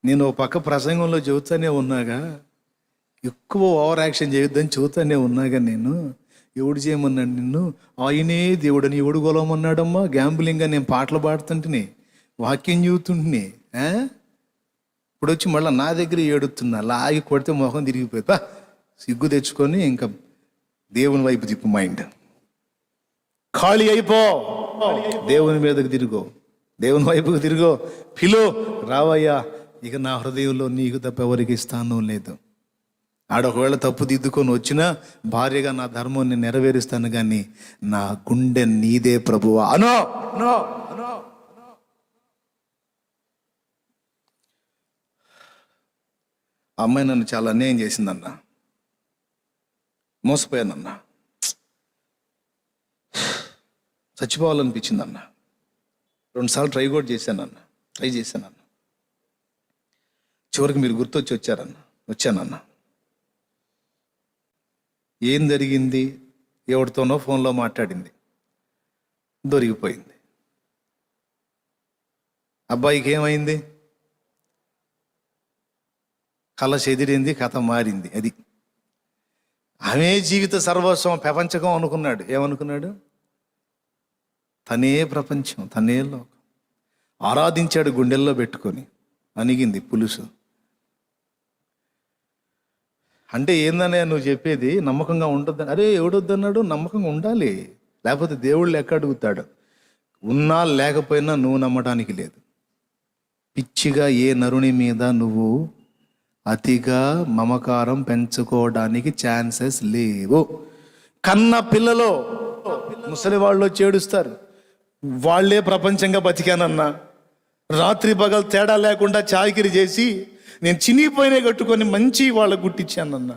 నేను ఓ పక్క ప్రసంగంలో చెబుతానే ఉన్నాగా, ఎక్కువ ఓవర్ యాక్షన్ చేయొద్దని చెబుతానే ఉన్నాగా. నేను ఎవడు చేయమన్నాడు నిన్ను? ఆయనే దేవుడని ఎవడు గొలవమన్నాడమ్మా? గ్యాంబులింగ్గా నేను పాటలు పాడుతుంటేనే, వాక్యం చెబుతుంటేనే ఇప్పుడు వచ్చి మళ్ళీ నా దగ్గర ఏడుతున్నా. లాగి కొడితే మొహం తిరిగిపోయి సిగ్గు తెచ్చుకొని ఇంకా దేవుని వైపు తిప్పు మైండ్. ఖాళీ అయిపో, దేవుని మీదకి తిరుగో, దేవుని వైపుకి తిరుగో. పిలో రావయ్యా, ఇక నా హృదయంలో నీకు తప్ప ఎవరికి స్థానం లేదు. ఆడొకవేళ తప్పు దిద్దుకొని వచ్చినా భార్యగా నా ధర్మం నేను నెరవేరుస్తాను, కానీ నా గుండె నీదే ప్రభువా అనో. అమ్మాయి నన్ను చాలా అన్యాయం చేసిందన్న, మోసపోయానన్నా, చచ్చిపోవాలనిపించిందన్న. 2 సార్లు ట్రై చేశానన్న. చివరికి మీరు గుర్తొచ్చి వచ్చానన్న. ఏం జరిగింది? ఎవరితోనో ఫోన్లో మాట్లాడింది, దొరికిపోయింది. అబ్బాయికి ఏమైంది? కళ చెదిరింది, కథ మారింది. అది ఆమె జీవిత సర్వస్వం, ప్రపంచకం అనుకున్నాడు. ఏమనుకున్నాడు? తనే ప్రపంచం, తనే లోకం. ఆరాధించాడు గుండెల్లో పెట్టుకొని. అణిగింది పులుసు. అంటే ఏందనే నువ్వు చెప్పేది? నమ్మకంగా ఉండొద్దని. అరే ఎవడొద్దన్నాడు? నమ్మకంగా ఉండాలి, లేకపోతే దేవుళ్ళు లెక్క అడుగుతాడు. ఉన్నా లేకపోయినా నువ్వు నమ్మటానికి లేదు. పిచ్చిగా ఏ నరుని మీద నువ్వు అతిగా మమకారం పెంచుకోవడానికి ఛాన్సెస్ లేవు. కన్న పిల్లలో ముసలి వాళ్ళు వచ్చి ఏడుస్తారు, వాళ్లే ప్రపంచంగా బతికానన్నా. రాత్రి పగలు తేడా లేకుండా చాకిరి చేసి నేను చినిగిపోయినే కట్టుకొని మంచి వాళ్ళకు గుట్టించానన్నా.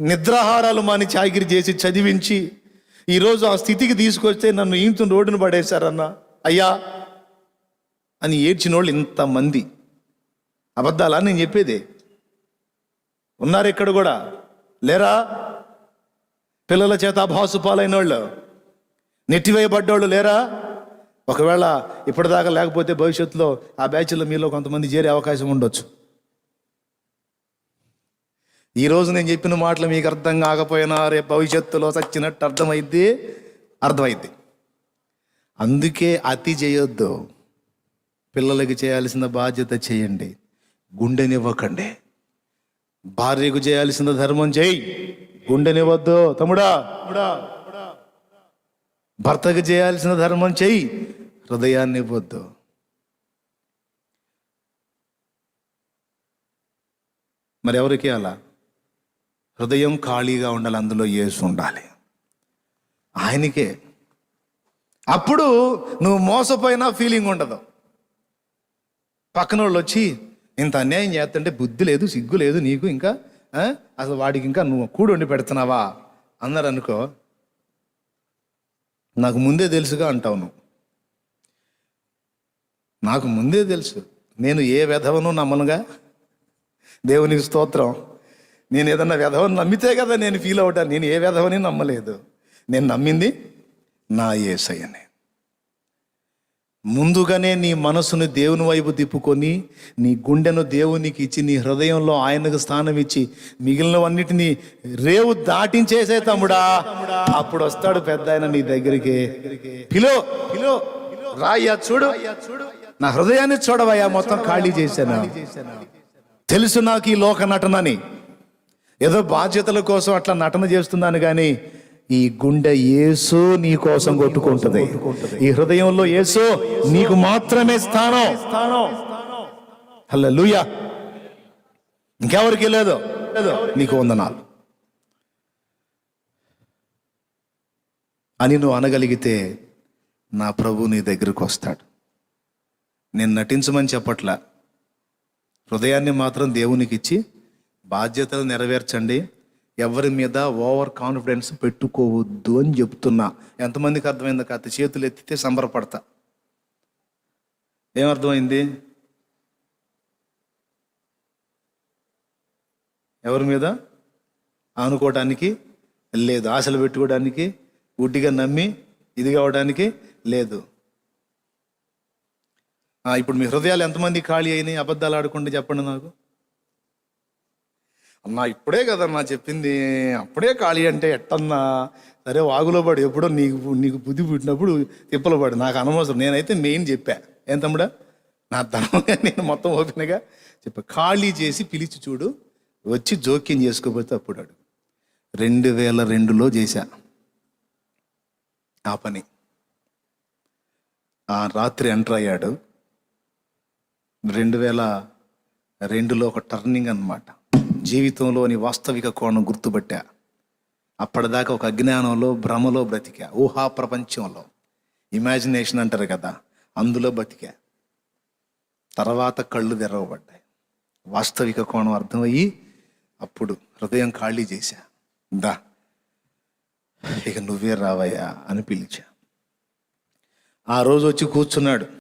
నిద్రాహారాలు మాని చాకిరి చేసి చదివించి ఈరోజు ఆ స్థితికి తీసుకొస్తే నన్ను ఈంతో రోడ్డును పడేశారన్నా అయ్యా అని ఏడ్చిన వాళ్ళు ఇంతమంది. అబద్ధాలా నేను చెప్పేది? ఉన్నారు ఇక్కడ కూడా, లేరా? పిల్లల చేత అభాసు పాలైన వాళ్ళు, నెట్టివేయబడ్డోళ్ళు లేరా? ఒకవేళ ఇప్పటిదాకా లేకపోతే భవిష్యత్తులో ఆ బ్యాచ్లో మీలో కొంతమంది చేరే అవకాశం ఉండొచ్చు. ఈరోజు నేను చెప్పిన మాటలు మీకు అర్థం కాకపోయినా రేపు భవిష్యత్తులో చచ్చినట్టు అర్థమైద్ది. అందుకే అతి చేయొద్దు. పిల్లలకి చేయాల్సిన బాధ్యత చేయండి, గుండెనివ్వకండి. భార్యకు చేయాల్సిన ధర్మం చేయి, గుండెనివ్వద్దు తమ్ముడా. భర్తకు చేయాల్సిన ధర్మం చెయ్యి, హృదయాన్ని ఇవ్వద్దు. మరి ఎవరికి అలా? హృదయం ఖాళీగా ఉండాలి, అందులో యేసు ఉండాలి, ఆయనకే. అప్పుడు నువ్వు మోసపోయినా ఫీలింగ్ ఉండదు. పక్కన వాళ్ళు వచ్చి ఇంత అన్యాయం చేస్తుంటే బుద్ధి లేదు, సిగ్గు లేదు నీకు, ఇంకా అసలు వాడికి ఇంకా నువ్వు కూడి వండి పెడుతున్నావా అన్నారు అనుకో, నాకు ముందే తెలుసుగా అంటావు నువ్వు. నాకు ముందే తెలుసు, నేను ఏ వెధవను నమ్మనుగా. దేవునికి స్తోత్రం. నేను ఏదన్నా వెధవని నమ్మితే కదా నేను ఫీల్ అవుతాను. నేను ఏ వెధవని నమ్మలేదు, నేను నమ్మింది నా యేసయ్యనే. ముందుగానే నీ మనసును దేవుని వైపు తిప్పుకొని, నీ గుండెను దేవునికి ఇచ్చి, నీ హృదయంలో ఆయనకు స్థానం ఇచ్చి, మిగిలినవన్నిటినీ రేవు దాటించేసే తమ్ముడా. అప్పుడు వస్తాడు పెద్ద ఆయన నీ దగ్గరికి. పిలో రాయ్యా, చూడు నా హృదయాన్ని చూడవయ్యా, మొత్తం ఖాళీ చేశాను. తెలుసు నాకు ఈ లోక నటనని, ఏదో బాధ్యతల కోసం అట్లా నటన చేస్తున్నాను, కానీ ఈ గుండె యేసు నీ కోసం కొట్టుకుంటుంది. ఈ హృదయంలో యేసు నీకు మాత్రమే స్థానం. హల్లెలూయా. ఇంకెవరికి లేదు. నీకు వందనాలు అని నువ్వు అనగలిగితే నా ప్రభు నీ దగ్గరకు వస్తాడు. నేను నటించమని చెప్పట్లా, హృదయాన్ని మాత్రం దేవునికి ఇచ్చి బాధ్యతలు నెరవేర్చండి. ఎవరి మీద ఓవర్ కాన్ఫిడెన్స్ పెట్టుకోవద్దు అని చెప్తున్నా. ఎంతమందికి అర్థమైందో కాదు? చేతులు ఎత్తితే సంబరపడతా. ఏమర్థమైంది? ఎవరి మీద ఆనుకోవడానికి లేదు, ఆశలు పెట్టుకోవడానికి, గుడ్డిగా నమ్మి ఇది కావడానికి లేదు. ఇప్పుడు మీ హృదయాలు ఎంతమంది ఖాళీ అయినాయి అబద్ధాలు ఆడకుండా చెప్పండి నాకు. అన్నా ఇప్పుడే కదన్నా చెప్పింది, అప్పుడే ఖాళీ అంటే ఎట్టన్నా? సరే వాగులో పడు, ఎప్పుడో నీకు బుద్ధి పుట్టినప్పుడు తిప్పలు పడు, నాకు అనవసరం. నేనైతే మెయిన్ చెప్పా. ఏం తమ్ముడా, నా ధనంగా నేను మొత్తం ఓపెన్గా చెప్పా. ఖాళీ చేసి పిలిచి చూడు, వచ్చి జోక్యం చేసుకోకపోతే అప్పుడు అడుగు. 2002లో చేశా ఆ పని. ఆ రాత్రి ఎంటర్ అయ్యాడు. 2002లో ఒక టర్నింగ్ అన్నమాట. జీవితంలోని వాస్తవిక కోణం గుర్తుపట్టా. అప్పటిదాకా ఒక అజ్ఞానంలో, భ్రమలో బ్రతికా, ఊహా ప్రపంచంలో, ఇమాజినేషన్ అంటారు కదా, అందులో బతికా. తర్వాత కళ్ళు తెరవబడ్డాయి, వాస్తవిక కోణం అర్థమయ్యి అప్పుడు హృదయం ఖాళీ చేశా. దా ఇక నువ్వే రావయ్యా అని పిలిచా. ఆ రోజు వచ్చి కూర్చున్నాడు.